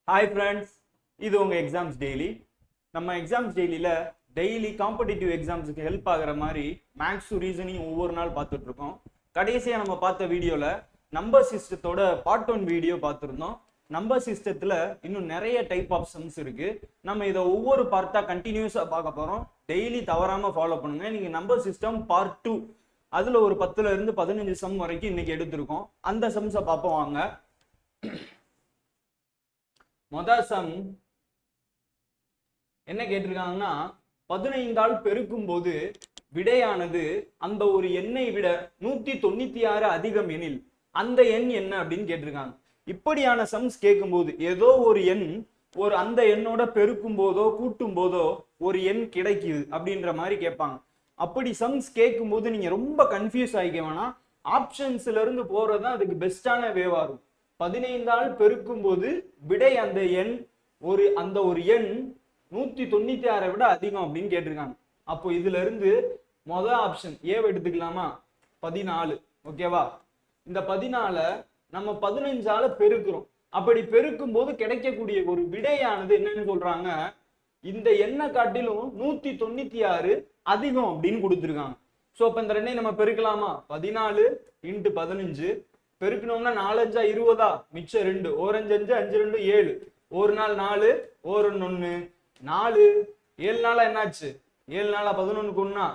Hi friends, இது உங்கள் exams daily. நம்ம எக்ஸாம்ஸ் டெய்லியில் டெய்லி காம்படிட்டிவ் எக்ஸாம்ஸுக்கு ஹெல்ப் ஆகிற மாதிரி மேக்ஸ் ரீசனிங் ஒவ்வொரு நாள் பார்த்துட்ருக்கோம். கடைசியாக நம்ம பார்த்த வீடியோவில் நம்பர் சிஸ்டத்தோட பார்ட் 1 வீடியோ பார்த்துருந்தோம். நம்பர் சிஸ்டத்தில் இன்னும் நிறைய டைப் ஆஃப் சம்ஸ் இருக்குது. நம்ம இதை ஒவ்வொரு பார்ட்டாக கண்டினியூஸாக பார்க்க போகிறோம். டெய்லி தவறாமல் ஃபாலோ பண்ணுங்கள். நீங்கள் நம்பர் சிஸ்டம் பார்ட் 2 அதில் ஒரு 10 இருந்து 15 சம் வரைக்கும் இன்னைக்கு எடுத்திருக்கோம். அந்த சம்ஸை பார்ப்போம் வாங்க. முதல் சம் என்ன கேட்டிருக்காங்கன்னா, 15ஆல் பெருக்கும் போது விடையானது அந்த ஒரு எண்ணை விட 196 அதிகம் எனில் அந்த எண் என்ன அப்படின்னு கேட்டிருக்காங்க. இப்படியான சம்ஸ் கேட்கும்போது ஏதோ ஒரு எண் அந்த எண்ணோட பெருக்கும் போதோ கூட்டும் போதோ ஒரு எண் கிடைக்குது அப்படின்ற மாதிரி கேட்பாங்க. அப்படி சம்ஸ் கேட்கும்போது நீங்க ரொம்ப கன்ஃபியூஸ் ஆகிக்க வேணாம். ஆப்ஷன்ஸ்ல இருந்து போறதுதான் அதுக்கு பெஸ்டான வேவா இருக்கும். 15ஆல் பெருக்கும் போது விடை அந்த எண் அந்த ஒரு எண் 196 விட அதிகம் அப்படின்னு கேட்டிருக்காங்க. அப்போ இதுல இருந்து முதல் ஆப்ஷன் ஏவை எடுத்துக்கலாமா? 14. ஓகேவா? இந்த 14 நம்ம 15ஆல பெருக்கிறோம். அப்படி பெருக்கும் போது கிடைக்கக்கூடிய ஒரு விடையானது என்னன்னு சொல்றாங்க, இந்த எண்ணை காட்டிலும் 196 அதிகம் அப்படின்னு கொடுத்துருக்காங்க. ஸோ அப்ப இந்த ரெண்டையும் நம்ம பெருக்கலாமா? 14 × 15 பெருக்கணும்னா 4 5 20, மிச்சம் 2, 1 5 5 5 2 7, ஒரு நாள் 4, 1 1 4, 7 நாளா என்னாச்சு? 7 நாளா 11க்கு 1,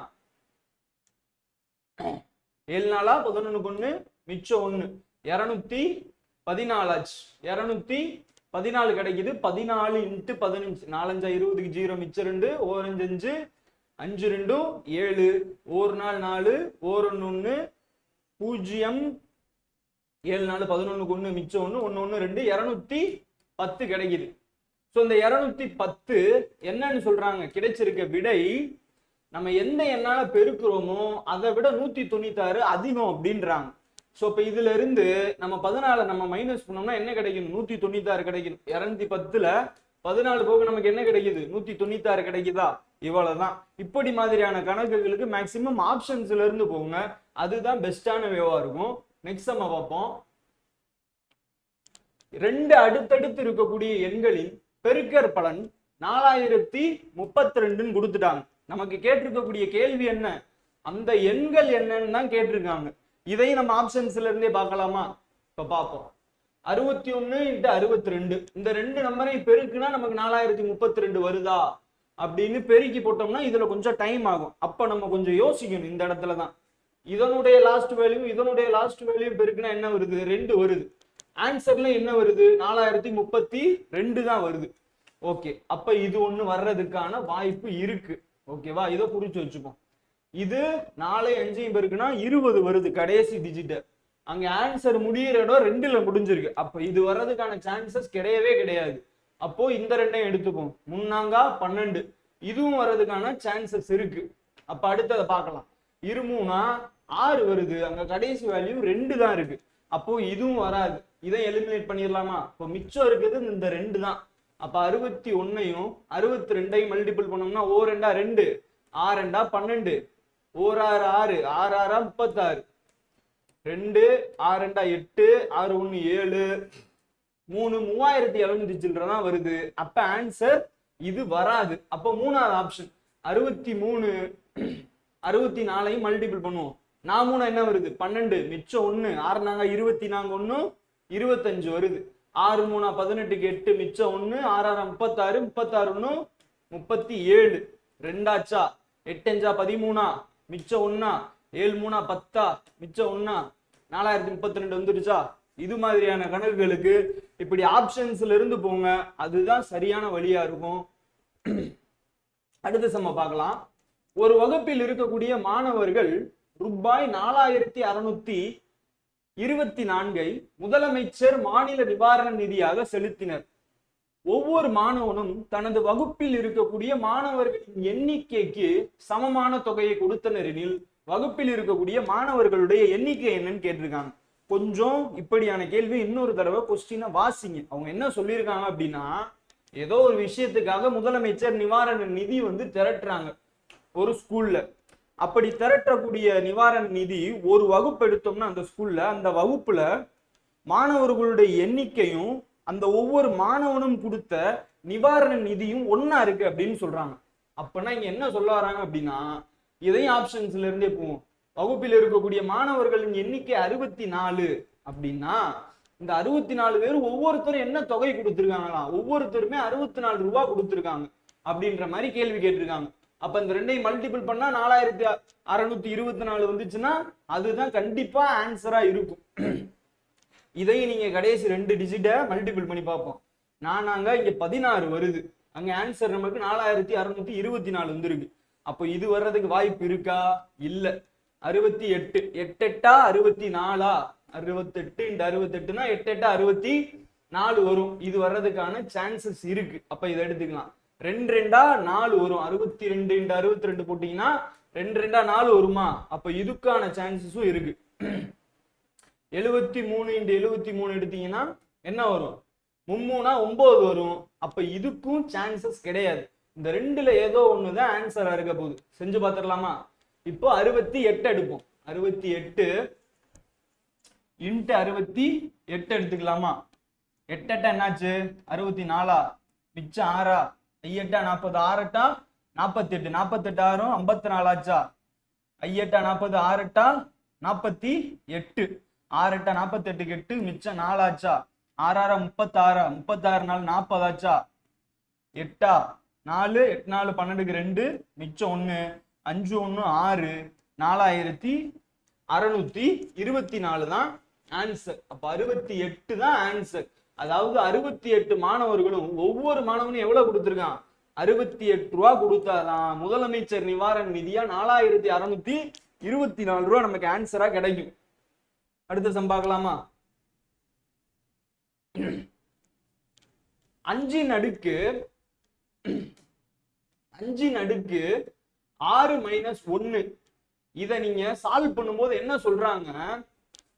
7 நாளா 11க்கு 1, மிச்சம் 1, 214 ஆச்சு. 214 கிடைக்குது. 14 × 15, 4 5 20க்கு 0, மிச்சம் 2, 1 5 5 5 2 7, ஒரு நாள் 4, 1 1 0, 7 4 11க்கு 1, மிச்சம் 1 1 1 2, 210 கிடைக்குது. ஸோ இந்த 210 என்னன்னு சொல்றாங்க, கிடைச்சிருக்க விடை நம்ம எந்த எண்ணால பெருக்கிறோமோ அதை விட 196 அதிகம் அப்படின்றாங்க. ஸோ இப்போ இதுல இருந்து நம்ம 14 நம்ம மைனஸ் பண்ணோம்னா என்ன கிடைக்கும்? 196 கிடைக்கும். 210ல 14 போக நமக்கு என்ன கிடைக்குது? 196 கிடைக்குதா? இவ்வளவுதான். இப்படி மாதிரியான கணக்குகளுக்கு மேக்சிமம் ஆப்ஷன்ஸ்ல இருந்து போங்க. அதுதான் பெஸ்டான வேவா இருக்கும். நெக்ஸ்ட் நம்ம பார்ப்போம். 2 அடுத்தடுத்து இருக்கக்கூடிய எண்களின் பெருக்கற் பலன் 4032 கொடுத்துட்டாங்க. நமக்கு கேட்டிருக்கக்கூடிய கேள்வி என்ன? அந்த எண்கள் என்னன்னு தான் கேட்டிருக்காங்க. இதை நம்ம ஆப்ஷன்ஸ்ல இருந்தே பார்க்கலாமா? இப்ப பார்ப்போம். 61 × 62 இந்த 2 நம்பரை பெருக்குனா நமக்கு 4032 வருதா அப்படின்னு பெருக்கி போட்டோம்னா இதுல கொஞ்சம் டைம் ஆகும். அப்ப நம்ம கொஞ்சம் யோசிக்கணும். இந்த இடத்துல தான் இதனுடைய லாஸ்ட் வேல்யூ இதனுடைய லாஸ்ட் வேல்யூ பெருக்குனா என்ன வருது? 2 வருது. ஆன்சர்ல என்ன வருது? 4032 தான் வருது. ஓகே, அப்ப இது ஒண்ணு வர்றதுக்கான வாய்ப்பு இருக்கு. ஓகேவா? இதை குறிச்சு வச்சுப்போம். இது 4 5 பெருக்குனா 20 வருது கடைசி டிஜிட். அங்க ஆன்சர் முடியிற இடம் 2ல முடிஞ்சிருக்கு. அப்ப இது வர்றதுக்கான சான்சஸ் கிடையவே கிடையாது. அப்போ இந்த ரெண்டையும் எடுத்துப்போம். 3 12 இதுவும் வர்றதுக்கான சான்சஸ் இருக்கு. அப்ப அடுத்ததை பார்க்கலாம். 2 6 வருது. அங்க கடைசி வேல்யூ 2 தான் இருக்கு. அப்போ இதுவும் வராது. இதை எலிமினேட் பண்ணிடலாமா? இப்போ மிச்சம் இருக்குது இந்த 2 தான். அப்ப 61ஐயும் 62ஐயும் மல்டிபிள் பண்ணோம்னா 2 2, 6 12, 1 6 6, 6 6 36, 2 6 2 8, 6 1 7, 3 3700 சில்லறை தான் வருது. அப்ப ஆன்சர் இது வராது. அப்போ மூணாவது ஆப்ஷன் 63 64ஐயும் மல்டிபிள் பண்ணுவோம். 4 3 என்ன வருது? 12, மிச்சம் 1, 6 4 24 1 25 வருது. 6 3 18க்கு 8, மிச்சம் 1, 6 6 36, 36 1 37, 2 ஆச்சா? 8 5 13, மிச்சம் 1, 7 3 10, மிச்சம் 1, 4032 வந்துடுச்சா? இது மாதிரியான கணக்குகளுக்கு இப்படி ஆப்ஷன்ஸ்ல இருந்து போங்க. அதுதான் சரியான வழியா இருக்கும். அடுத்த சம்ம பார்க்கலாம். ஒரு வகுப்பில் இருக்கக்கூடிய மாணவர்கள் ரூபாய் 4624 முதலமைச்சர் மாநில நிவாரண நிதியாக செலுத்தினர். ஒவ்வொரு மாணவனும் தனது வகுப்பில் இருக்கக்கூடிய மாணவர்களின் எண்ணிக்கைக்கு சமமான தொகையை கொடுத்தனர் எனில் வகுப்பில் இருக்கக்கூடிய மாணவர்களுடைய எண்ணிக்கை என்னன்னு கேட்டிருக்காங்க. கொஞ்சம் இப்படியான கேள்வி இன்னொரு தடவை கொஸ்டினை வாசிங்க. அவங்க என்ன சொல்லியிருக்காங்க அப்படின்னா, ஏதோ ஒரு விஷயத்துக்காக முதலமைச்சர் நிவாரண நிதி திரட்டுறாங்க ஒரு ஸ்கூல்ல. அப்படி திரட்டக்கூடிய நிவாரண நிதி ஒரு வகுப்பு எடுத்தோம்னா அந்த ஸ்கூல்ல அந்த வகுப்புல மாணவர்களுடைய எண்ணிக்கையும் அந்த ஒவ்வொரு மாணவனும் கொடுத்த நிவாரண நிதியும் ஒன்னா இருக்கு அப்படின்னு சொல்றாங்க. அப்பனா இங்க என்ன சொல்ல வராங்க அப்படின்னா, இதையும் ஆப்ஷன்ஸ்ல இருந்தே போவோம். வகுப்பில் இருக்கக்கூடிய மாணவர்களின் எண்ணிக்கை 64 அப்படின்னா இந்த 64 பேர் ஒவ்வொருத்தரும் என்ன தொகை கொடுத்திருக்காங்களாம், ஒவ்வொருத்தருமே 64 ரூபாய் கொடுத்திருக்காங்க அப்படின்ற மாதிரி கேள்வி கேட்டிருக்காங்க. அப்ப இந்த ரெண்டையும் மல்டிபிள் பண்ணா 4624 வந்துச்சுன்னா அதுதான் கண்டிப்பா ஆன்சரா இருக்கும். இதையும் நீங்க கடைசி 2 டிஜிட்டை மல்டிபிள் பண்ணி பார்ப்போம். நானாங்க இங்க 16 வருது, அங்க ஆன்சர் நமக்கு 4624 வந்துருக்கு. அப்போ இது வர்றதுக்கு வாய்ப்பு இருக்கா? இல்ல. 68 8 64 68 × 68னா 8 64 வரும். இது வர்றதுக்கான சான்சஸ் இருக்கு. அப்ப இதை எடுத்துக்கலாம். 2 2 4 வரும். 62 × 62 போட்டீங்கன்னா 2 2 4 வருமா? அப்ப இதுக்கான சான்சஸும் இருக்கு. 73 × 73 எடுத்தீங்கன்னா என்ன வரும்? 3 9 வரும். அப்ப இதுக்கும் சான்சஸ் கிடையாது. இந்த ரெண்டுல ஏதோ ஒண்ணுதான் ஆன்சரா இருக்க போகுது. செஞ்சு பார்த்துடலாமா? இப்போ 68 எடுப்போம். 68 × 68 எடுத்துக்கலாமா? 8 8 என்னாச்சு? 64 மிச்சம் 6 8 40 6 48 48 6 54 ஆச்சா? 8 40 6 48 6 48 8 மிச்சம் 4 ஆச்சா? 6 36 36 4 40 ஆச்சா? 8 4 8 4 12 2 மிச்சம் 1 5 1 6 4624 தான் ஆன்சர். அப்ப 68 தான் ஆன்சர். அதாவது 68 மாணவர்களும் ஒவ்வொரு மாணவனும் எவ்வளவு கொடுத்திருக்கான்? 68 ரூபா கொடுத்தாதான் முதலமைச்சர் நிவாரண நிதியா 4624 ரூபா நமக்கு ஆன்சரா கிடைக்கும். அடுத்த சம் பார்க்கலாமா? 5 ன் அடுக்கு 6 - 1 இத நீங்க சால்வ் பண்ணும்போது என்ன சொல்றாங்க?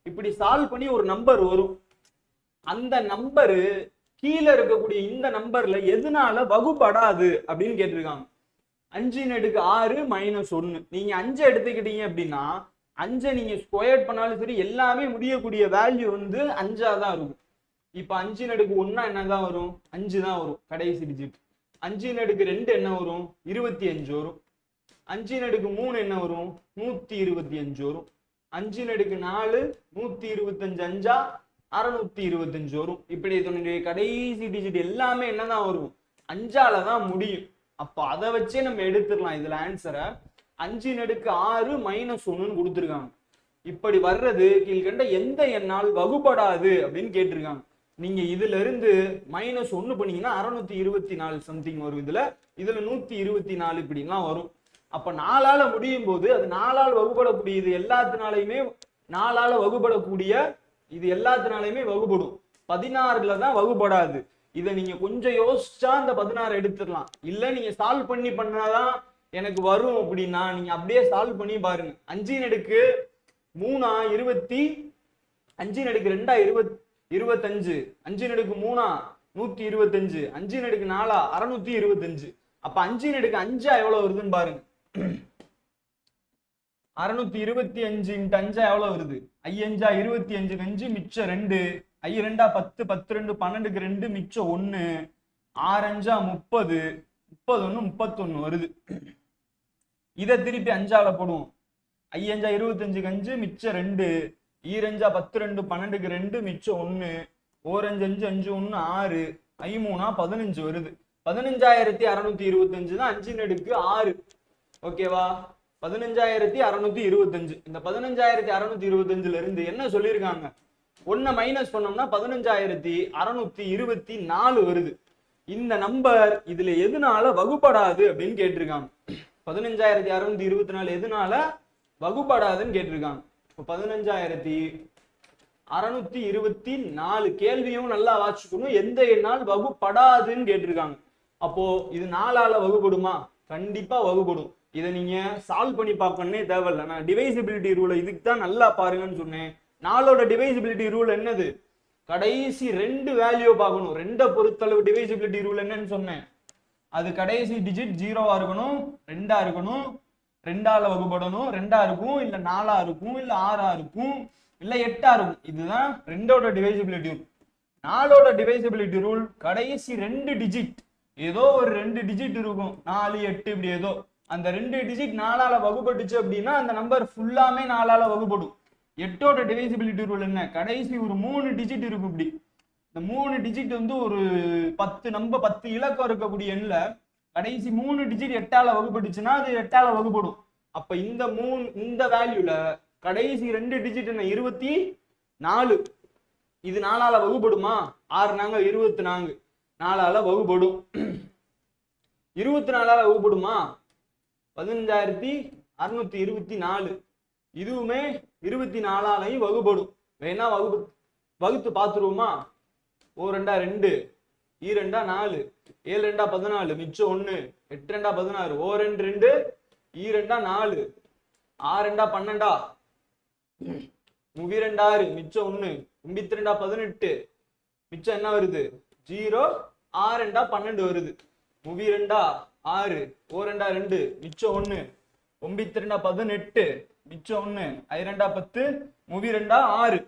இப்படி சால்வ் பண்ணி ஒரு நம்பர் வரும். அந்த நம்பரு கீழே இருக்கக்கூடிய இந்த நம்பர்ல எதனால வகுப்படாது அப்படின்னு கேட்டிருக்காங்க. 5 ன் அடுக்கு 6 - 1 நீங்க 5 எடுத்துக்கிட்டீங்க அப்படின்னா 5 நீங்க ஸ்கொயர் பண்ணாலும் சரி எல்லாமே முடியக்கூடிய வேல்யூ வந்து 5ஆ தான் இருக்கும். இப்ப 5 ன் அடுக்கு 1 என்னதான் வரும்? 5 தான் வரும் கடைசி டிஜிட். 5 ன் அடுக்கு 2 என்ன வரும்? 25 வரும். 5 ன் அடுக்கு 3 என்ன வரும்? 125 வரும். 5 ன் அடுக்கு 4 125 625 வரும். இப்படி இதனுடைய கடைசி டிஜிட் எல்லாமே என்னதான் வரும்? 5ஆல தான் முடியும். அப்ப அதை வச்சே நம்ம எடுத்துடலாம் இதுல ஆன்சரை. 5 ன் அடுக்கு 6 - 1 கொடுத்துருக்காங்க. இப்படி வர்றது கீழ்கண்ட எந்த எண்ணால் வகுப்படாது அப்படின்னு கேட்டிருக்காங்க. நீங்க இதுல இருந்து -1 பண்ணீங்கன்னா 624 சம்திங் வரும். இதுல 124 இப்படிலாம் வரும். அப்ப 4ஆல முடியும் போது அது 4ஆல் வகுப்படக்கூடியது எல்லாத்தினாலையுமே 4ஆல வகுப்படக்கூடிய இது எல்லாத்தினாலையுமே வகுப்படும். 16ல தான் வகுப்படாது. இதை நீங்க கொஞ்சம் யோசிச்சா அந்த 16 எடுத்துடலாம். இல்ல நீங்க சால்வ் பண்ணாதான் எனக்கு வரும் அப்படின்னா நீங்க அப்படியே சால்வ் பண்ணி பாருங்க. 5 ன் அடுக்கு 3 20 5 ன் அடுக்கு 2 25 5 ன் அடுக்கு 3 125 5 ன் அடுக்கு 4 625. அப்ப 5 ன் அடுக்கு 5 எவ்வளவு வருதுன்னு பாருங்க. 625 × 5 எவ்வளவு வருது? 5 25 5 மிச்சம் 2 2 10 10 2 12 2 மிச்சம் 1 6 5 30 31 வருது. இதை திருப்பி 5ஆல போடுவோம். 5 25 5 மிச்சம் 2 2 10 2 12 2 மிச்சம் 1 1 5 5 1 6 5 15 வருது. 15625 தான் 5 ன் அடுக்கு 6. ஓகேவா? 15625. இந்த 15625ல இருந்து என்ன சொல்லியிருக்காங்க? 1 மைனஸ் பண்ணோம்னா 15624 வருது. இந்த நம்பர் இதுல எதனால வகுப்படாது அப்படின்னு கேட்டிருக்காங்க. 15624 எதனால வகுப்படாதுன்னு கேட்டிருக்காங்க. 15624 கேள்வியும் நல்லா வாசிக்கணும். எந்த எண்ணால் வகுப்படாதுன்னு கேட்டிருக்காங்க. அப்போ இது 4ஆல வகுப்படுமா? கண்டிப்பா வகுப்படும். இதை நீங்க சால்வ் பண்ணி பார்க்கணும்னே தேவையில்லை. நான் டிவைசிபிலிட்டி ரூலை இதுக்கு தான் நல்லா பாருங்கன்னு சொன்னேன். 4ஓட டிவைசிபிலிட்டி ரூல் என்னது? கடைசி 2 வேல்யூ பார்க்கணும். 2 பொறுத்தளவு டிவைசிபிலிட்டி ரூல் என்னன்னு சொன்னேன். அது கடைசி டிஜிட் 0வா இருக்கணும், 2ஆ இருக்கணும், 2ஆல வகுப்படணும், 2ஆ இருக்கும், இல்ல 4ஆ இருக்கும், இல்ல 6ஆ இருக்கும், இல்ல 8ஆ இருக்கும். இதுதான் 2ஓட டிவைசிபிலிட்டி ரூல். 4ஓட டிவைசிபிலிட்டி ரூல் கடைசி 2 டிஜிட் ஏதோ ஒரு 2 டிஜிட் இருக்கும், 4 8 இப்படி ஏதோ அந்த 2 டிஜிட் 4ஆல வகுப்பட்டுச்சு அப்படின்னா அந்த நம்பர் ஃபுல்லாமே 4ஆல வகுப்படும். 8ஓட டிவைசிபிலிட்டி ரூல் என்ன, கடைசி ஒரு 3 டிஜிட் இருக்கும். இப்படி இந்த 3 டிஜிட் வந்து ஒரு 10 இலக்கம் இருக்கக்கூடிய எண்ணில் கடைசி 3 டிஜிட் 8ஆல வகுப்பட்டுச்சுன்னா அது 8ஆல வகுப்படும். அப்ப இந்த வேல்யூல கடைசி 2 டிஜிட் என்ன 24, இது 4ஆல வகுப்படுமா? 6 நாங்க 24, 4ஆல வகுப்படும். 24ஆல வகுப்படுமா? 15624, இதுவுமே 24ஆலையும் வகுப்படும். வேணா வகுத்து பார்த்துருவோமா? ஓ 2 2, ஈ 2 4, 7 2 14, மிச்சம் 1, 8 2 16, ஓ 2 2, ஈ 2 4, 6 2 12, முவி 2 6, மிச்சம் 1, 9 2 18, மிச்சம் என்ன வருது? 0, 6 2 12 வருது. முவி 2 6, ஓ 2 2, மிச்சம் 1, 9 2 18, மிச்சம் 1, ஐ 2 10, முவி 2 6,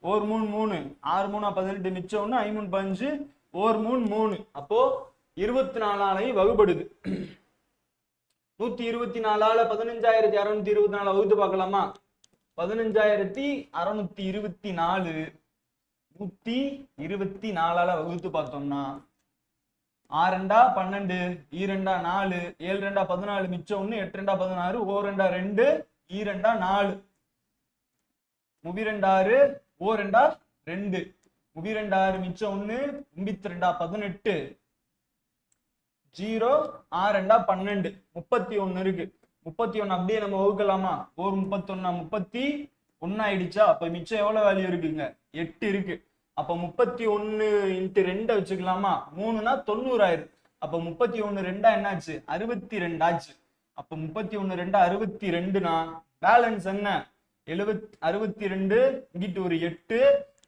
ஓர் 3 3, 6 3 18, மிச்சம் 1, ஐ 3 15, ஓர் 3 3. அப்போ 24ஆலையும் வகுப்படுது. 124ஆல 15624 வகுத்து பார்க்கலாமா? 15624 124ஆல வகுத்து பார்த்தோம்னா 6 2 12, ஈ 2 4, 7 2 14, மிச்சம் 1, 8 2 16, ஓ 2 2, ஈ 2 4, முவி 2 6, ஓ 2 2, முவி 2 6, மிச்சம் 1, 9 2 18, 0, 6 2 12, 31 இருக்கு. 31 அப்படியே நம்ம வகுக்கலாமா? ஒரு 31 31 ஆயிடுச்சா? அப்ப மிச்சம் எவ்வளவு வேல்யூ இருக்குங்க? 8 இருக்கு. அப்ப 31 × 2 வச்சுக்கலாமா? 3னா 90 ஆயிருக்கு. அப்ப 31 2 என்னாச்சு? 62 ஆச்சு. அப்ப 31 2 62னா பேலன்ஸ் என்ன? 62, இங்கிட்டு ஒரு 8,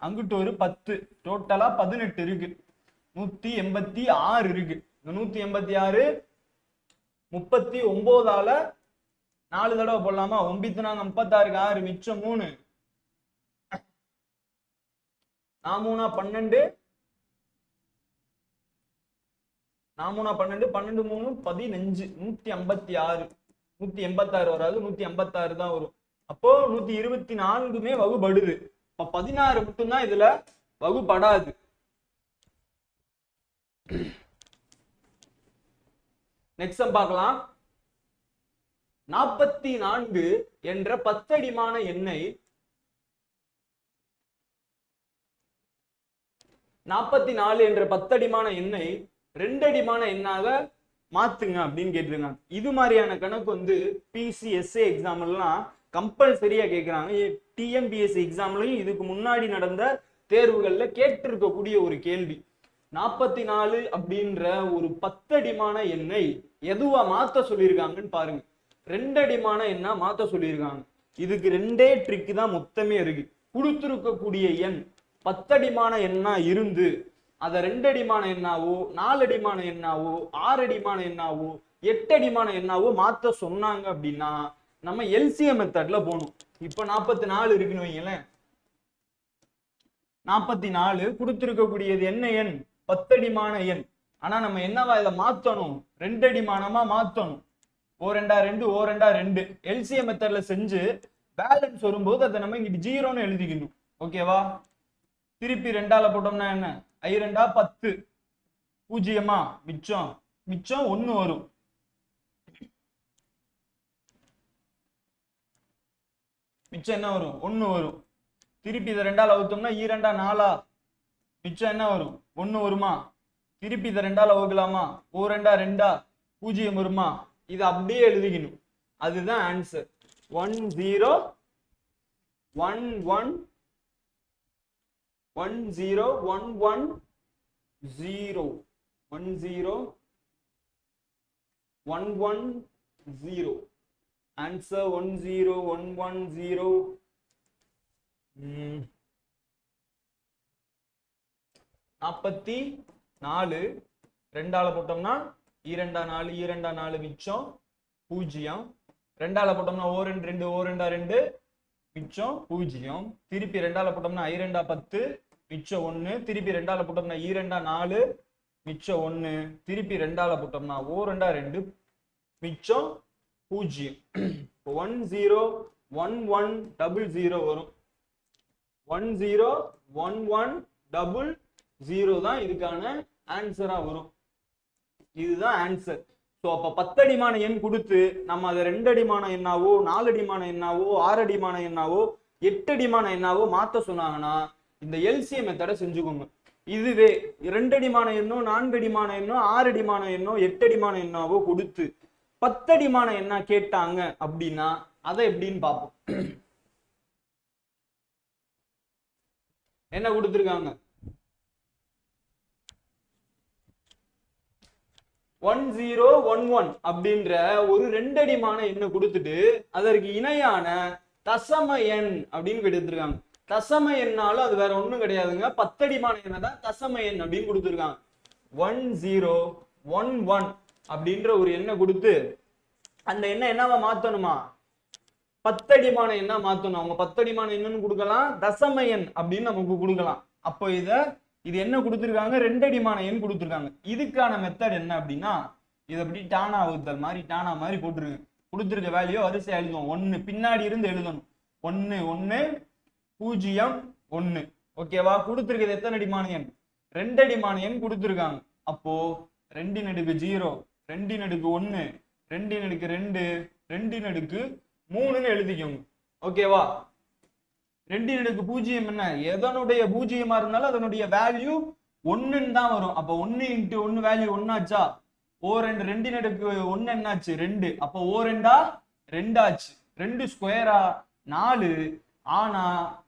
அங்கிட்டு ஒரு 10, டோட்டலா 18 இருக்கு. 186 இருக்கு. இந்த 186 39ஆல 4 தடவை போடலாமா? 9 4 36, 6, மிச்சம் 3, 4 3 12, 4 3 12, 12 3 15, 156, 186 வராது, 186 தான் வரும். அப்போ 124மே வகுபடுது. 16 மட்டும்தான் இதுல வகுப்படாது. நெக்ஸ்ட் பார்க்கலாம். 44 என்ற 10அடிமான எண்ணை 44 என்ற 10அடிமான எண்ணை 2அடிமான எண்ணாக மாத்துங்க அப்படின்னு கேட்டிருக்காங்க. இது மாதிரியான கணக்கு வந்து PCSA எக்ஸாம்லாம் கம்பல்சரியா கேட்கிறாங்க. TNPSC எக்ஸாம்லயும் இதுக்கு முன்னாடி நடந்த தேர்வுகள்ல கேட்டிருக்கக்கூடிய ஒரு கேள்வி. 44 அப்படின்ற ஒரு 10அடிமான எண்ணை எதுவா மாத்த சொல்லியிருக்காங்கன்னு பாருங்க. 2அடிமான எண்ணா மாத்த சொல்லியிருக்காங்க. இதுக்கு 2 ட்ரிக் தான் மொத்தமே இருக்கு. கொடுத்திருக்கக்கூடிய எண் 10அடிமான எண்ணா இருந்து அதை 2அடிமான எண்ணாவோ 4அடிமான எண்ணாவோ 6அடிமான எண்ணாவோ 8அடிமான எண்ணாவோ மாத்த சொன்னாங்க அப்படின்னா நம்ம LCM மெத்தட்ல போகணும். இப்ப 44 இருக்குன்னு வைங்களேன். 44 கொடுத்திருக்கக்கூடியது என்ன எண்? 10அடிமான எண். ஆனா நம்ம என்னவா இதை மாத்தணும்? 2அடிமானமா மாத்தணும். ஓ 2 2, ஓ 2 2. LCM மெத்தட்ல செஞ்சு பேலன்ஸ் வரும்போது அதை நம்ம இங்க 0ன்னு எழுதிக்கணும். ஓகேவா? திருப்பி 2ஆல போட்டோம்னா என்ன? ஐ 2 10, 0 மிச்சம் 1 வரும். மிச்சம் என்ன வரும்? 1 வரும். திருப்பி இதை 2ஆல வகுத்தோம்னா ஈ 2 4, மிச்சம் என்ன வரும்? 1 வருமா? திருப்பி இதை 2ஆல வகுக்கலாமா? ஓ 2 2, 0 வருமா? இது அப்படியே எழுதிக்கணும். அதுதான் ஆன்சர். 1 0 1 1 1 0 1 1 0 1 0 1 1 0. ஆன்சர் 1 0 1 1 0. 44 2ஆல போட்டோம்னா ஈ 2 4, ஈ 2 4, மிச்சம் 0. 2ஆல போட்டோம்னா ஓ 2 2, ஓ 2 2, மிச்சம் 0. திருப்பி 2ஆல போட்டோம்னா ஐ 2 10, மிச்சம் 1, திருப்பி 2ஆல போட்டோம்னா 2 4, மிச்சம் 1, திருப்பி 2ஆல போட்டோம்னா 2 மிச்சம் 0. 1 0 1 1 0 0 வரும். 1 0 1 1 0 0 தான் இதுக்கான ஆன்சரா வரும். இதுதான் ஆன்சர். ஸோ அப்ப 10 அடிமான எண் கொடுத்து நம்ம அதை 2 அடிமான எண்ணாவோ 4 அடிமான எண்ணாவோ 6 அடிமான எண்ணாவோ 8 அடிமான எண்ணாவோ மாத்த சொன்னாங்கன்னா இந்த எல்சிஎம் மெத்தடை செஞ்சுக்கோங்க. இதுவே 2 அடிமான எண்ணோ 4 அடிமான எண்ணோ 6 அடிமான எண்ணோ 8 அடிமான எண்ணாவோ கொடுத்து 10 அடிமான எண்ணா கேட்டாங்க அப்படின்னா அதை எப்படின்னு பார்ப்போம். என்ன கொடுத்துருக்காங்க? 1011 அப்படின்ற ஒரு 2 அடிமான எண்ணை கொடுத்துட்டு அதற்கு இணையான தசம எண் அப்படின்னு கொடுத்துருக்காங்க. தசம எண்ணாலும் அது வேற ஒண்ணும் கிடையாதுங்க, 10 அடிமான எண்ணை தான் தசம எண் அப்படின்னு கொடுத்துருக்காங்க. 1011 அப்படின்ற ஒரு எண்ணை கொடுத்து அந்த எண்ணை என்னவா மாத்தணுமா? 10 அடிமான எண்ணா மாத்தணும். அவங்க 10 அடிமான எண்ணுன்னு கொடுக்கலாம், தசம எண் அப்படின்னு நமக்கு கொடுக்கலாம். அப்போ இது என்ன கொடுத்துருக்காங்க? 2 அடிமான எண் கொடுத்துருக்காங்க. இதுக்கான மெத்தட் என்ன அப்படின்னா, இதை அப்படி டானா வகுத்தல் மாதிரி டானா மாதிரி போட்டுருங்க. கொடுத்துருக்க வேல்யூ வரிசையா எழுதுவோம். 1 பின்னாடி இருந்து எழுதணும். 1 1 0 1. ஓகேவா? கொடுத்துருக்கிறது எத்தனை அடிமான எண்? 2 அடிமான எண் கொடுத்துருக்காங்க. அப்போ 2 நடுக்கு 0, 2 நடுக்கு 1, 2 நடுக்கு 2, 2 நடுக்கு 3ன்னு எழுதிக்கோங்க. ஓகேவா? 2 நடுக்கு 0 என்ன? எதனுடைய பூஜ்ஜியமா இருந்தாலும் அதனுடைய வேல்யூ 1ன்னு தான் வரும். அப்ப 1 × 1 வேல்யூ 1 ஆச்சா? 2 நடுக்கு 1 என்னாச்சு? 2. அப்ப 2 ஆச்சு. 2 ஸ்கொயரா 4. ஆனா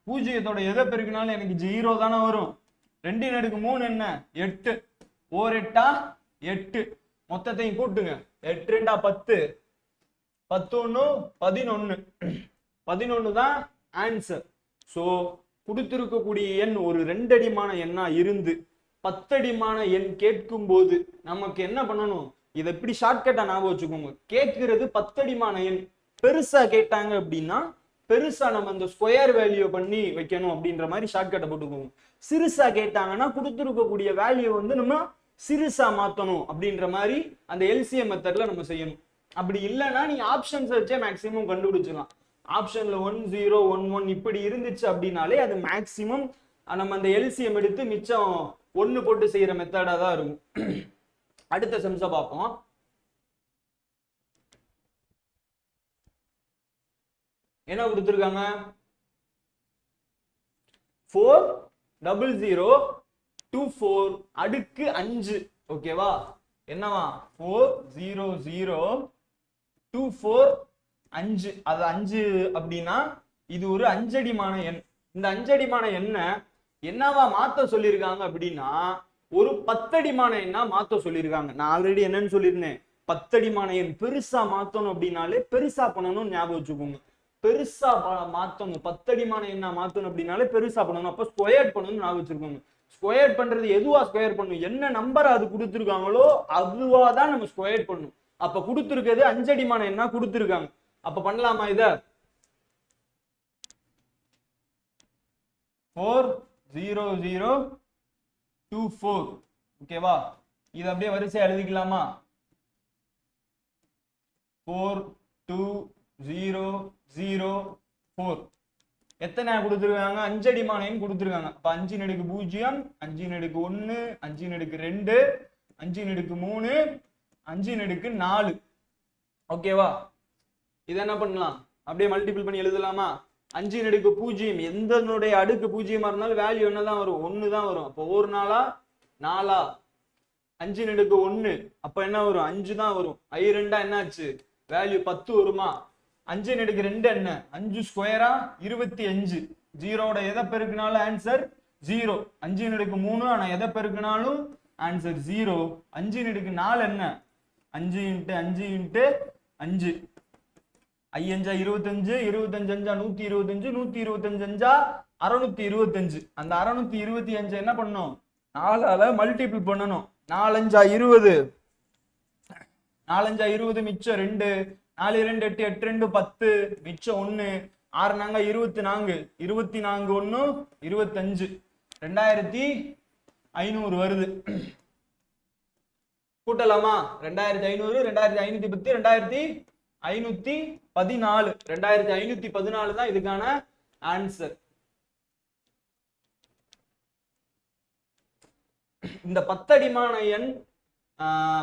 பூஜ்ஜியத்தோட எதை பெருக்கினாலும் எனக்கு 0 தானே வரும். 2 நடுக்கு 3 என்ன? 8. 8 8. மொத்தத்தையும் கூட்டுங்க. 8 2 10, 10 1 11. 11 தான் ஆன்சர். சோ கொடுத்திருக்கக்கூடிய எண் ஒரு 2 அடிமான எண்ணா இருந்து 10 அடிமான எண் கேட்கும் போது நமக்கு என்ன பண்ணணும்? இதை எப்படி ஷார்ட்கட்டா ஞாபகம் வச்சுக்கோங்க. கேட்கிறது 10 அடிமான எண். பெருசா கேட்டாங்க அப்படின்னா பெருசா நம்ம இந்த ஸ்கொயர் வேல்யூ பண்ணி வைக்கணும் அப்படின்ற மாதிரி ஷார்ட்கட்டை போட்டுக்கோங்க. சிறுசா கேட்டாங்கன்னா கொடுத்துருக்கக்கூடிய வேல்யூ நம்ம சிறுசா மாத்தணும் அப்படின்ற மாதிரி அந்த எல்சிஎம் மெத்தட்ல நம்ம செய்யணும். அப்படி இல்லைன்னா நீங்க ஆப்ஷன்ஸ் வச்சே மேக்சிமம் கண்டுபிடிச்சிடலாம். ஆப்ஷன்ல 1 0 1 1 இப்படி இருந்துச்சு அப்படின்னாலே அது மேக்சிமம் நம்ம அந்த எல்சிஎம் எடுத்து மிச்சம் 1 போட்டு செய்யற மெத்தடா தான் இருக்கும். அடுத்த செம்ஸை பார்ப்போம். என்ன கொடுத்துருக்காங்க? 40024 அடுக்கு 5. ஓகேவா? என்னவா? 40024 5. அது 5 அப்படின்னா இது ஒரு 5 அடிமான எண். இந்த 5 அடிமான எண்ணை என்னவா மாத்த சொல்லியிருக்காங்க அப்படின்னா ஒரு 10 அடிமான எண்ணா மாத்த சொல்லியிருக்காங்க. நான் ஆல்ரெடி என்னன்னு சொல்லியிருந்தேன், 10 அடிமான எண் பெருசா மாத்தணும் அப்படின்னாலே பெருசா பண்ணணும்னு ஞாபகம் வச்சுக்கோங்க. பெருசா மாத்தணும், 10 அடிமான எண்ணா மாத்தணும் அப்படின்னாலே பெருசா பண்ணணும். அப்ப ஸ்கொயர் பண்ணணும்னு ஞாபகம் வச்சிருக்கோங்க. ஸ்கொயர் பண்றது எதுவா ஸ்கொயர் பண்ணணும்? என்ன நம்பர் அது கொடுத்துருக்காங்களோ அதுவா தான் நம்ம ஸ்கொயர் பண்ணணும். அப்ப கொடுத்துருக்கிறது 5 அடிமான எண்ணா கொடுத்துருக்காங்க. அப்ப பண்ணலாமா? இத 40024. ஓகேவா? இது அப்படியே வரிசையா எழுதிக்கலாமா? 42004. எத்தனை கொடுத்துருக்காங்க? 5 அடிமான எண் கொடுத்துருக்காங்க. அப்ப 5 நடுக்கு 0, 5 நடுக்கு 1, 5 நடுக்கு 2, 5 நடுக்கு 3, 5 நடுக்கு 4. ஓகேவா? இதை என்ன பண்ணலாம்? அப்படியே மல்டிபிள் பண்ணி எழுதலாமா? 5 நடுக்கு 0 எந்தனுடைய அடுக்கு 0 இருந்தாலும் வேல்யூ என்னதான் வரும்? 1 தான் வரும். அப்போ 1 4 4. 5 நடுக்கு 1 அப்ப என்ன வரும்? 5 தான் வரும். I 2 என்னாச்சு? வேல்யூ 10 வருமா? 5 நடுக்கு 2 என்ன? 5 ஸ்கொயரா 25. 0 எதை பெருக்கினாலும் ஆன்சர் 0. 5 நடுக்கு 3 ஆனா எதை பெருக்கினாலும் ஆன்சர் 0. 5 நடுக்கு 4 என்ன? 5 × 5 × 5. 5 25, 25 125, 125 625. அந்த 625 என்ன பண்ணணும்? 4ஆல மல்டிபிள் பண்ணணும். 4 5 20, 4 5 20 மிச்சம் 2, 4 2 8 8 2 10 மிச்சம் 1, 6 4 24, 24 1 25. 2500 வருது. கூட்டலாமா? 2500, 2510, 2514, 2514 தான் இதுக்கான ஆன்சர். இந்த 10 அடிமான எண்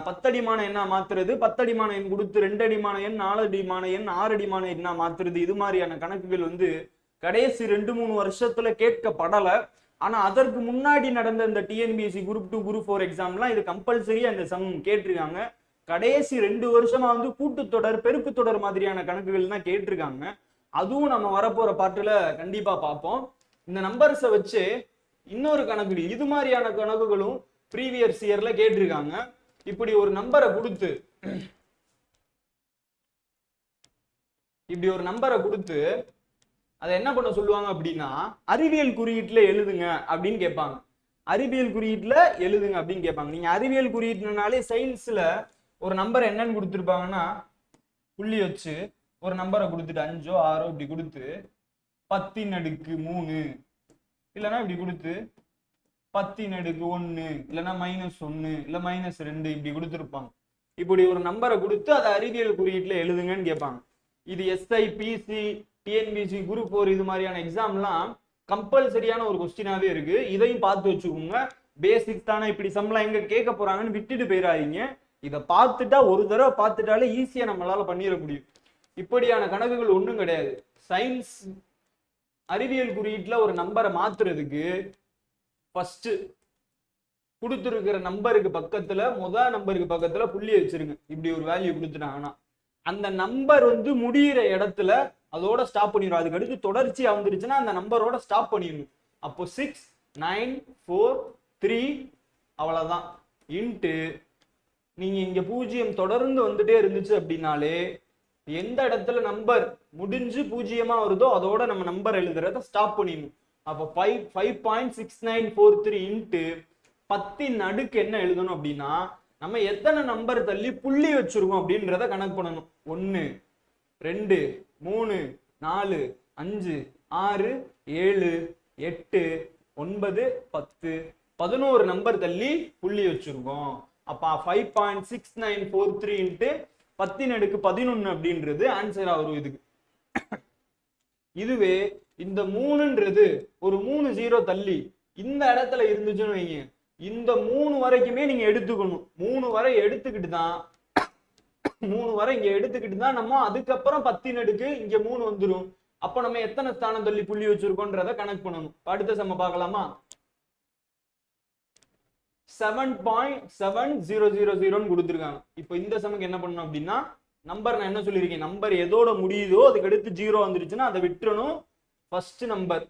10 அடிமான எண்ணா மாத்துறது, 10 அடிமான எண் கொடுத்து 2 அடிமான எண், 4 அடிமான எண், 6 அடிமான எண்ணா மாத்துறது, இது மாதிரியான கணக்குகள் வந்து கடைசி 2-3 வருஷத்துல கேட்கப்படல. ஆனா அதற்கு முன்னாடி நடந்த இந்த டிஎன்பிஎஸ்சி குரூப் 2 குரூப் 4 எக்ஸாம்லாம் இது கம்பல்சரியா இந்த சம் கேட்டிருக்காங்க. கடைசி 2 வருஷமா வந்து கூட்டுத்தொடர், பெருக்கு தொடர் மாதிரியான கணக்குகள் தான் கேட்டிருக்காங்க. அதுவும் நம்ம வரப்போற பாட்டுல கண்டிப்பா பார்ப்போம். இந்த நம்பர்ஸை வச்சு இன்னொரு கணக்கு, இது மாதிரியான கணக்குகளும் ப்ரீவியஸ் இயர்ல கேட்டிருக்காங்க. இப்படி ஒரு நம்பரை கொடுத்து அதை என்ன பண்ண சொல்லுவாங்க அப்படின்னா, அறிவியல் குறியீட்டுல எழுதுங்க அப்படின்னு கேட்பாங்க. அறிவியல் குறியீட்டுல எழுதுங்க அப்படின்னு கேட்பாங்க. நீங்க அறிவியல் குறியீட்டுனாலே சயின்ஸ்ல ஒரு நம்பர் என்னன்னு கொடுத்துருப்பாங்கன்னா, புள்ளி வச்சு ஒரு நம்பரை கொடுத்துட்டு 5ஓ 6ஓ இப்படி கொடுத்து 10^3 இல்லைன்னா இப்படி கொடுத்து 10^1 இல்லைன்னா -1 இல்ல -2 இப்படி கொடுத்துருப்பாங்க. இப்படி ஒரு நம்பரை கொடுத்து அதை அறிவியல் குறியீட்டுல எழுதுங்கன்னு கேட்பாங்க. இது எஸ்ஐ, பிசி, டிஎன்பிசி, குரூப் 4 இது மாதிரியான எக்ஸாம்லாம் கம்பல்சரியான ஒரு கொஸ்டினாவே இருக்கு. இதையும் பார்த்து வச்சுக்கோங்க. பேசிக்ஸ் தானே, இப்படி சம்லாம் எங்க கேட்க போறாங்கன்னு விட்டுட்டு போயிடாதீங்க. இதை பார்த்துட்டா, ஒரு தடவை பார்த்துட்டாலே ஈஸியா நம்மளால பண்ணிட முடியும். இப்படியான கணக்குகள் ஒன்றும் கிடையாது. சயின்ஸ் அறிவியல் குறியீட்டுல ஒரு நம்பரை மாத்துறதுக்கு ஃபர்ஸ்ட் கொடுத்துருக்கிற நம்பருக்கு பக்கத்துல, முதல் நம்பருக்கு பக்கத்துல புள்ளி வச்சிருங்க. இப்படி ஒரு வேல்யூ கொடுத்துட்டாங்கன்னா அந்த நம்பர் வந்து முடிகிற இடத்துல அதோட ஸ்டாப் பண்ணிடும். அதுக்கு அடுத்து தொடர்ச்சியா வந்துருச்சுன்னா அந்த நம்பரோட ஸ்டாப் பண்ணிடணும். அப்போ 6, 9, 4, 3 அவ்வளவுதான். இன்ட்டு நீங்க இங்க 0 தொடர்ந்து வந்துட்டே இருந்துச்சு அப்படின்னாலே, எந்த இடத்துல நம்பர் முடிஞ்சு 0 வருதோ அதோட நம்ம நம்பர் எழுதுறத ஸ்டாப் பண்ணிடணும். அப்போ 5.6943 இன்ட்டு 10 என்ன எழுதணும் அப்படின்னா, நம்ம எத்தனை நம்பர் தள்ளி புள்ளி வச்சிருக்கோம் அப்படின்றத கணக்கு பண்ணணும். 1, 2, 3, 4, 5, 6, 7, 8, 9, 10, 11 நம்பர் தள்ளி புள்ளி வச்சிருக்கோம். அப்ப 5.6943 இன்ட்டு 10^11 அப்படின்றது ஆன்சரா வரும் இதுக்கு. இதுவே இந்த 3ன்றது ஒரு 3 0 தள்ளி இந்த இடத்துல இருந்துச்சுன்னு வைங்க, இந்த 3 வரைக்குமே நீங்க எடுத்துக்கணும். 3 வரை எடுத்துக்கிட்டு தான் 3 வரை இங்க எடுத்துக்கிட்டு தான் நம்ம அதுக்கப்புறம் 10 இங்க 3 வந்துடும். அப்ப நம்ம எத்தனை ஸ்தானம் தள்ளி புள்ளி வச்சிருக்கோன்றத கணக்கு பண்ணணும். அடுத்த சம பார்க்கலாமா? 7.7000 கொடுத்துருக்காங்க. இப்போ இந்த சமக்கு என்ன பண்ணணும் அப்படின்னா, நம்பர் நான் என்ன சொல்லியிருக்கேன், நம்பர் எதோட முடியுதோ அதுக்கு அடுத்து 0 வந்துருச்சுன்னா அதை விட்டுறணும். ஃபர்ஸ்ட் நம்பர்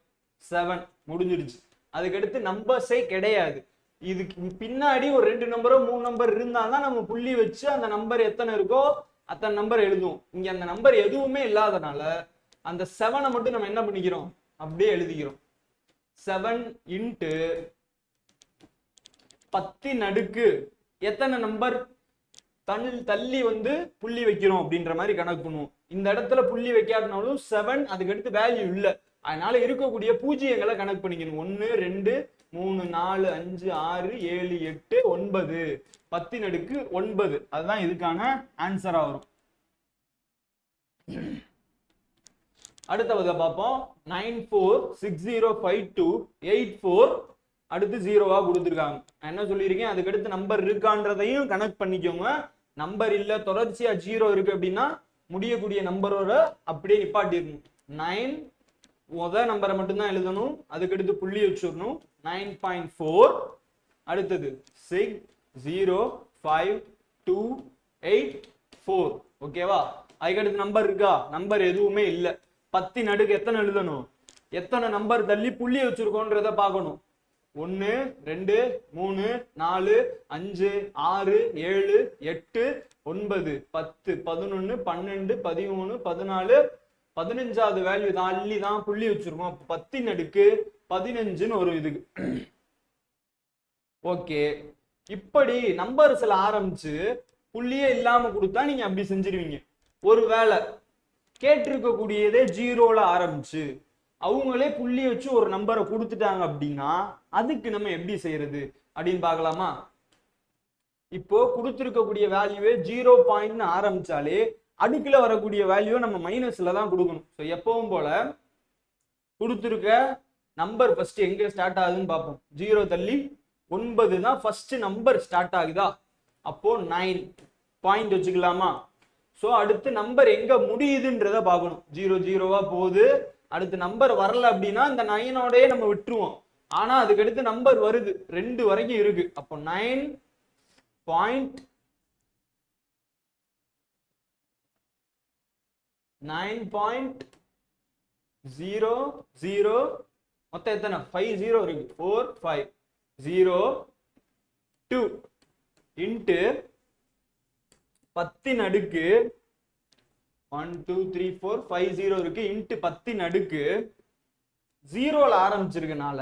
7 முடிஞ்சிருச்சு. அதுக்கடுத்து நம்பர்ஸே கிடையாது. இதுக்கு பின்னாடி ஒரு 2 நம்பரோ 3 நம்பர் இருந்தாதான் நம்ம புள்ளி வச்சு அந்த நம்பர் எத்தனை இருக்கோ அத்தனை நம்பர் எழுதுவோம். இங்க அந்த நம்பர் எதுவுமே இல்லாதனால அந்த 7 மட்டும் நம்ம என்ன பண்ணிக்கிறோம், அப்படியே எழுதிக்கிறோம். 7 இன்ட்டு 10 எத்தனை நம்பர் தள்ளி வந்து புள்ளி வைக்கிறோம் அப்படின்ற மாதிரி கணக்கு பண்ணுவோம். இந்த இடத்துல புள்ளி வைக்காதனாலும் 7 அதுக்கு அடுத்து வேல்யூ இல்லை, அதனால இருக்கக்கூடிய பூஜ்ஜியங்களை கணக்கு பண்ணிக்கணும். 1, 2, 3, 4, 5, 6, 7, 8, 9 10^9 அதுதான் இதுக்கான ஆன்சரா வரும். அடுத்த பார்ப்போம். 94605284 அடுத்து 0வா கொடுத்துருக்காங்க. நான் என்ன சொல்லியிருக்கேன், அதுக்கு அடுத்து நம்பர் இருக்கான்றதையும் கணக்கு பண்ணிக்கோங்க. நம்பர் இல்ல, தொடர்ச்சியா 0 இருக்கு அப்படின்னா முடியக்கூடிய நம்பரோட அப்படியே நிப்பாட்டிடணும். 9 முதல் நம்பரை மட்டும்தான் எழுதணும், அதுக்கடுத்து புள்ளி வச்சிடணும். 9.4 அடுத்தது 60528 ஓகேவா? அதுக்கடுத்து நம்பர் இருக்கா? நம்பர் எதுவுமே இல்லை. 10 எத்தனை எழுதணும், எத்தனை நம்பர் தள்ளி புள்ளி வச்சிருக்கோன்றத பார்க்கணும். 1, 2, 3, 4, 5, 6, 7, 8, 9, 10, 11, 12, 13, 14, 15வது வேல்யூ தள்ளி தான் புள்ளி வச்சிருக்கோம். 10^15 ஒரு இதுக்கு. ஓகே, இப்படி நம்பர்ஸ்ல ஆரம்பிச்சு புள்ளியே இல்லாம கொடுத்தா நீங்க அப்படி செஞ்சிருவீங்க. ஒருவேளை கேட்டிருக்கக்கூடியதே 0ல ஆரம்பிச்சு அவங்களே புள்ளி வச்சு ஒரு நம்பரை கொடுத்துட்டாங்க அப்படின்னா அதுக்கு நம்ம எப்படி செய்யறது அப்படின்னு பார்க்கலாமா. இப்போ கொடுத்துருக்கக்கூடிய வேல்யூவே 0 ஆரம்பிச்சாலே அடுக்குல வரக்கூடிய வேல்யூ நம்ம மைனஸ்ல தான் கொடுக்கணும். ஸோ எப்பவும் போல கொடுத்துருக்க நம்பர் ஃபர்ஸ்ட் எங்க ஸ்டார்ட் ஆகுதுன்னு பார்ப்போம். 0 தள்ளி 9 தான் ஃபர்ஸ்ட் நம்பர் ஸ்டார்ட் ஆகுதா, அப்போ 9 பாயிண்ட் வச்சுக்கலாமா. ஸோ அடுத்து நம்பர் எங்க முடியுதுன்றத பார்க்கணும். 0 0வா போகுது, அடுத்து நம்பர் வரல அப்படின்னா இந்த 9ஓடயே நம்ம விட்டுருவோம். ஆனா அதுக்கடுத்து நம்பர் வருது, 2 வரைக்கும் இருக்கு. அப்போ 9.00 மொத்தம் எத்தனை 5 0 இருக்கு, 4 5 0 2 இன்ட்டு 10 அடுக்கு 1 2 3 4 5 0 இருக்கு இன்ட்டு 10 அடுக்கு 0ல ஆரம்பிச்சிருக்கனால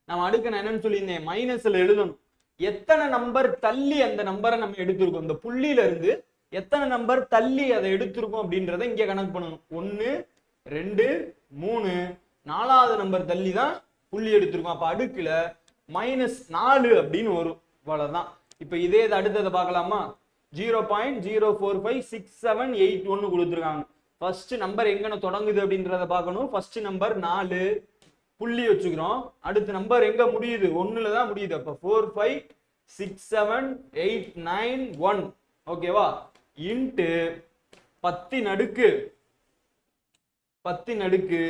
நம்ம அடுக்கு நான் என்னன்னு சொல்லியிருந்தேன், மைனஸ்ல எழுதணும். எத்தனை நம்பர் தள்ளி அந்த நம்பரை நம்ம எடுத்திருக்கோம், இந்த புள்ளியில இருந்து எத்தனை நம்பர் தள்ளி அதை எடுத்திருக்கோம் அப்படின்றத இங்க கணக்கு பண்ணணும். 1 2 3 4வது நம்பர் தள்ளி தான் புள்ளி எடுத்திருக்கோம். அப்ப அடுக்குல -4 அப்படின்னு வரும். அவ்வளவுதான். இப்ப இதே அடுத்ததை பார்க்கலாமா. 0.045678 கொடுத்துருக்காங்க. ஃபர்ஸ்ட் நம்பர் எங்கன தொடங்குது அப்படின்றத பார்க்கணும். ஃபர்ஸ்ட் நம்பர் 4 புள்ளி வச்சுக்கிறோம். அடுத்த நம்பர் எங்க முடியுது, 1ல தான் முடியுது. அப்ப 4 5 6 7 8 9 1 ஓகேவா, இன்ட்டு 10 அடுக்கு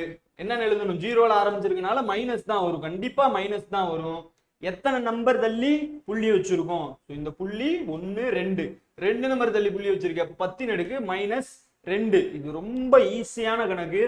என்ன எழுதணும், 0ல ஆரம்பிச்சிருக்கனால மைனஸ் தான் வரும், கண்டிப்பா மைனஸ் தான் வரும். எத்தனை நம்பர் தள்ளி புள்ளி வச்சிருக்கோம், இந்த புள்ளி 1 2 நம்பர் தள்ளி புள்ளி வச்சிருக்கேன். 10 அடுக்கு -2. இது ரொம்ப ஈஸியான கணக்கு.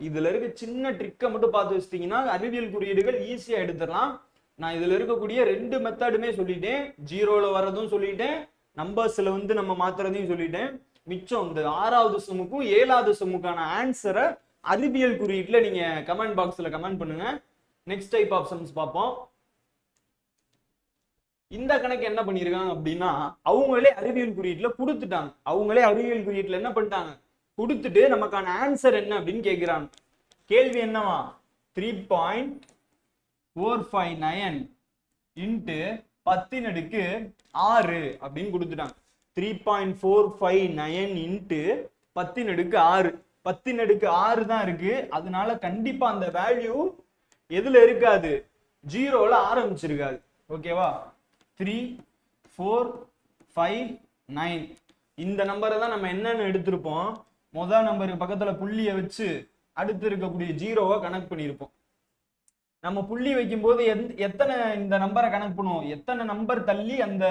இதுல இருக்க சின்ன ட்ரிக்கை மட்டும் பார்த்து வச்சிட்டீங்கன்னா அறிவியல் குறியீடுகள் ஈஸியா எடுத்துடலாம். நான் இதுல இருக்கக்கூடிய 2 மெத்தடுமே சொல்லிட்டேன். 0ல வர்றதும் சொல்லிட்டேன், நம்பர்ஸ்ல நம்ம மாத்துறதையும் சொல்லிட்டேன். மிச்சம் இந்த 6வது சம்முக்கும் 7வது சம்முக்கான ஆன்சரை அறிவியல் குறியீட்டுல நீங்க கமெண்ட் பாக்ஸ்ல கமெண்ட் பண்ணுங்க. நெக்ஸ்ட் டைப் ஆஃப் சம்ஸ் பார்ப்போம். இந்த கணக்கு என்ன பண்ணிருக்காங்க அப்படின்னா, அவங்களே அறிவியல் குறியீட்டுல கொடுத்துட்டாங்க. அவங்களே அறிவியல் குறியீட்டுல என்ன பண்ணிட்டாங்க, கொடுத்துட்டு நமக்கான ஆன்சர் என்ன அப்படின்னு கேட்கிறாங்க. கேள்வி என்னவா, 3.459 இன்ட்டு 10 அடுக்கு 6 அப்படின்னு கொடுத்துட்டாங்க. 3.459 இன்ட்டு 10 அடுக்கு 6. 10 அடுக்கு 6 தான் இருக்கு. அதனால கண்டிப்பா அந்த வேல்யூ எதுல இருக்காது, 0ல ஆரம்பிச்சிருக்காது. ஓகேவா. 3 4 5 9 இந்த நம்பரை தான் நம்ம என்னன்னு எடுத்திருப்போம், முதல் நம்பருக்கு பக்கத்துல புள்ளியை வச்சு அடுத்து இருக்கக்கூடிய 0வை கணக்கு பண்ணியிருப்போம். நம்ம புள்ளி வைக்கும் போது எத்தனை இந்த நம்பரை கணக்கு பண்ணுவோம், எத்தனை நம்பர் தள்ளி அந்த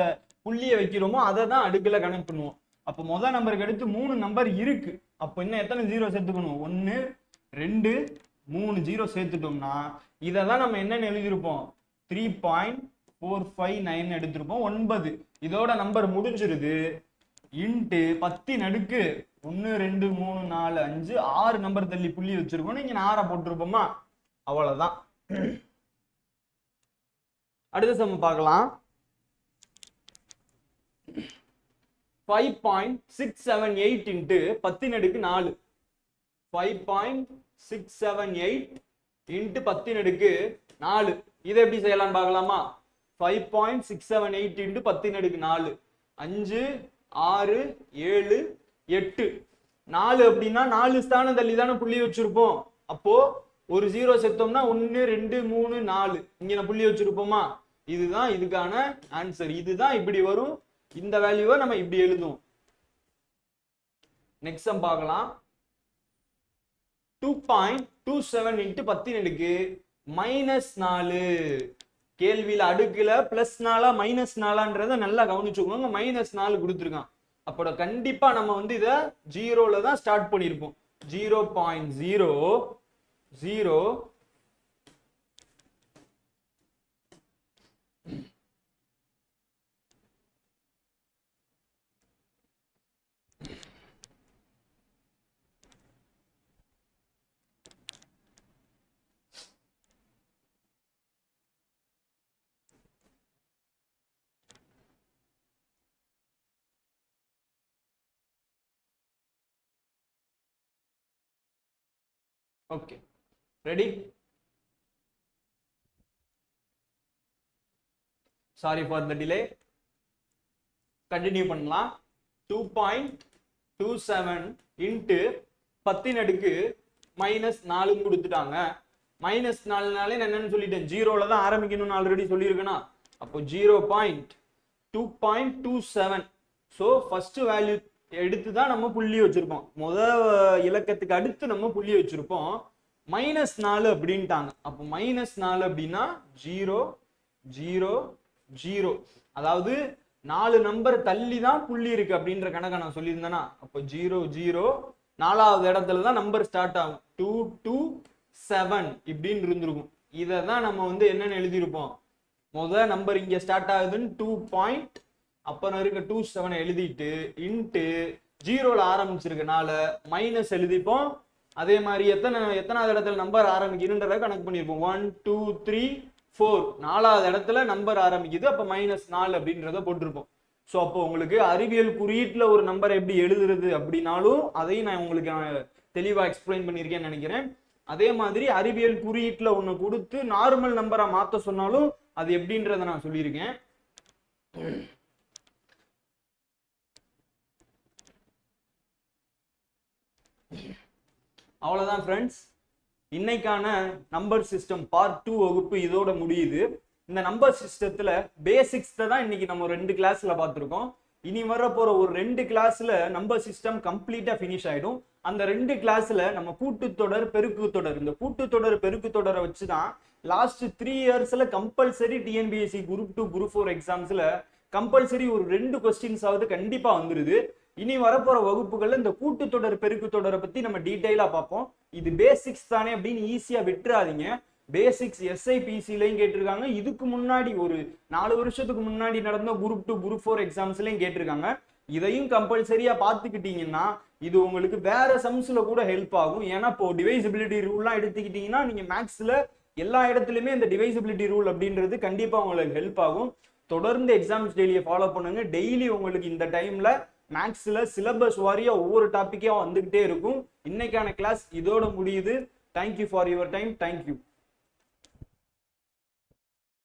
புள்ளியை வைக்கிறோமோ அதை தான் அடுக்குல கணக்கு பண்ணுவோம். அப்ப முதல் நம்பருக்கு அடுத்து 3 நம்பர் இருக்கு. அப்ப இன்னும் எத்தனை 0 சேர்த்துக்கணும், 1 2 3 0 சேர்த்துட்டோம்னா இதை தான் நம்ம என்னன்னு எழுதியிருப்போம், 3.459 எடுத்திருப்போம். 9 இதோட நம்பர் முடிஞ்சிருது. இன்ட்டு 10 அடுக்கு 1 2 3 4 5 6 நம்பர் தள்ளி புள்ளி வச்சிருக்கோம். நீங்க 6 போட்டிருப்போமா, அவ்வளவுதான். அடுத்த சம் பார்க்கலாம். 5.678 இன்ட்டு 10 அடுக்கு 4. 5.678 இன்ட்டு 10 அடுக்கு 4. இதை எப்படி செய்யலாம் பார்க்கலாமா. 5.678 இன்ட்டு 10 அடுக்கு 4 5 6 7 8 4 அப்படின்னா 4 ஸ்தானம் தள்ளி தானே புள்ளி வச்சிருப்போம். அப்போ ஒரு 0 சேர்த்தோம்னா 1 2 3 4 இங்க புள்ளி வச்சிருப்போமா. இதுதான் இதுக்கான ஆன்சர். இதுதான் இப்படி வரும். இந்த வேல்யூவை நம்ம இப்படி எழுதுவோம். நெக்ஸ்ட் சம் பார்க்கலாம். 2.27 இன்ட்டு 10 அடுக்கு -4. கேள்வியில அடுக்குல +4 -4ன்றத நல்லா கவனிச்சுக்கோங்க. -4 கொடுத்துருக்கான். அப்போ கண்டிப்பா நம்ம இதை 0ல தான் ஸ்டார்ட் பண்ணியிருப்போம். 0.00 okay. Ready? Sorry for the delay. Continue பண்ணலாம். 2.27 இன்ட்டு 10 அடுக்கு -4 கொடுத்துட்டாங்க. -4னாலே நான் என்னன்னு சொல்லிட்டேன், ஜீரோல தான் ஆரம்பிக்கணும்னு ஆல்ரெடி சொல்லியிருக்கேனா. அப்போ 0.2.27. ஸோ ஃபர்ஸ்ட் வேல்யூ எடுத்து தான் நம்ம புள்ளி வச்சிருப்போம். முதல் இலக்கத்துக்கு அடுத்து நம்ம புள்ளி வச்சிருப்போம். -4 அப்படின்ட்டாங்க. அப்போ -4 அப்படின்னா 0 0 0. அதாவது 4 நம்பர் தள்ளி தான் புள்ளி இருக்கு அப்படின்ற கணக்கை நான் சொல்லியிருந்தேன்னா, அப்போ 0 0 4வது இடத்துல தான் நம்பர் ஸ்டார்ட் ஆகும். 2 2 7 இப்படின்னு இருந்திருக்கும். இதை தான் நம்ம வந்து என்னன்னு எழுதியிருப்போம், முதல் நம்பர் இங்க ஸ்டார்ட் ஆகுதுன்னு 2. அப்புறம் இருக்க 27 எழுதிட்டு இன்ட்டு 0ல ஆரம்பிச்சிருக்கனால மைனஸ் எழுதிப்போம். அதே மாதிரி எத்தனாவது இடத்துல நம்பர் ஆரம்பிக்குதுன்றத கணக்கு பண்ணியிருப்போம். 1 2 3 4 4வது இடத்துல நம்பர் ஆரம்பிக்குது. அப்ப -4 அப்படின்றத போட்டிருப்போம். ஸோ அப்போ உங்களுக்கு அறிவியல் குறியீட்டுல ஒரு நம்பர் எப்படி எழுதுறது அப்படின்னாலும் அதையும் நான் உங்களுக்கு தெளிவா எக்ஸ்பிளைன் பண்ணியிருக்கேன்னு நினைக்கிறேன். அதே மாதிரி அறிவியல் குறியீட்டுல ஒண்ணு கொடுத்து நார்மல் நம்பரா மாத்த சொன்னாலும் அது எப்படின்றத நான் சொல்லியிருக்கேன். அவ்வளவுதான் ஃப்ரெண்ட்ஸ், இன்னைக்கான நம்பர் சிஸ்டம் பார்ட் 2 வகுப்பு இதோட முடியுது. இந்த நம்பர் சிஸ்டத்துல பேசிக்ஸ் தான் இன்னைக்கு நம்ம 2 கிளாஸ்ல பார்த்துருக்கோம். இனி வர போற ஒரு 2 கிளாஸ்ல நம்பர் சிஸ்டம் கம்ப்ளீட்டா ஃபினிஷ் ஆயிடும். அந்த 2 கிளாஸ்ல நம்ம கூட்டுத்தொடர் பெருக்கு தொடர், இந்த கூட்டுத்தொடர் பெருக்கு தொடரை வச்சுதான் லாஸ்ட் 3 இயர்ஸ்ல கம்பல்சரி டிஎன்பிஎஸ்சி குரூப் 2 குரூப் 4 எக்ஸாம்ஸ்ல கம்பல்சரி ஒரு 2 கொஸ்டின்ஸ் ஆகுது கண்டிப்பா வந்துருது. இனி வரப்போற வகுப்புகள்ல இந்த கூட்டுத்தொடர் பெருக்கு தொடரை பத்தி நம்ம டீடைலா பார்ப்போம். இது பேசிக்ஸ் தானே அப்படின்னு ஈஸியா விட்டுறாதீங்க. பேசிக்ஸ் SIPCலையும் கேட்டிருக்காங்க. இதுக்கு முன்னாடி ஒரு 4 வருஷத்துக்கு முன்னாடி நடந்த குரூப் 2 குரூப் 4 எக்ஸாம்ஸ்லயும் கேட்டிருக்காங்க. இதையும் கம்பல்சரியா பார்த்துக்கிட்டீங்கன்னா இது உங்களுக்கு வேற சம்ஸ்ல கூட ஹெல்ப் ஆகும். ஏன்னா இப்போ டிவைசிபிலிட்டி ரூல்லாம் எடுத்துக்கிட்டீங்கன்னா நீங்க மேக்ஸ்ல எல்லா இடத்துலயுமே இந்த டிவைசிபிலிட்டி ரூல் அப்படின்றது கண்டிப்பா உங்களுக்கு ஹெல்ப் ஆகும். தொடர்ந்து எக்ஸாம்ஸ் டெய்லியை ஃபாலோ பண்ணுங்க. டெய்லி உங்களுக்கு இந்த டைம்ல மேக்ஸ்ல சிலபஸ் வாரியா ஒவ்வொரு டாபிக்கா வந்துகிட்டே இருக்கும். இன்னைக்கான கிளாஸ் இதோட முடியுது. Thank you for your time. Thank you.